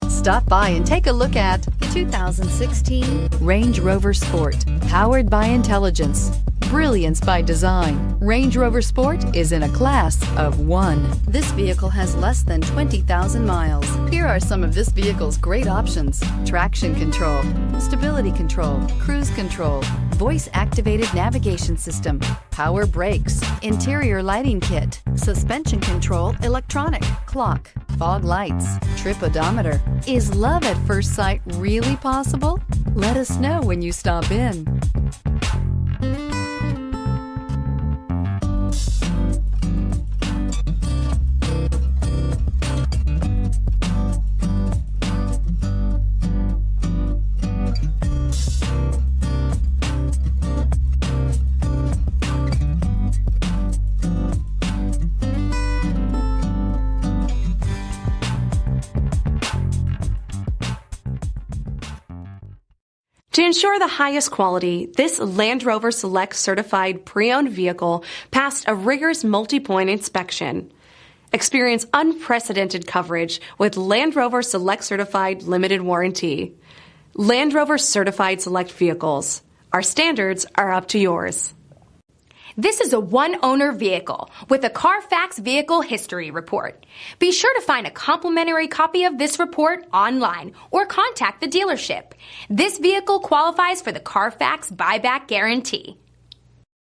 Stop by and take a look at the 2016 Range Rover Sport. Powered by intelligence, brilliance by design, Range Rover Sport is in a class of one. This vehicle has less than 20,000 miles. Here are some of this vehicle's great options: traction control, stability control, cruise control, voice-activated navigation system, power brakes, interior lighting kit, suspension control electronic, clock, fog lights, trip odometer. Is love at first sight really possible? Let us know when you stop in. To ensure the highest quality, this Land Rover Select certified pre-owned vehicle passed a rigorous multi-point inspection. Experience unprecedented coverage with Land Rover Select Certified Limited Warranty. Land Rover Certified Select Vehicles. Our standards are up to yours. This is a one-owner vehicle with a CARFAX Vehicle History Report. Be sure to find a complimentary copy of this report online or contact the dealership. This vehicle qualifies for the CARFAX Buyback Guarantee.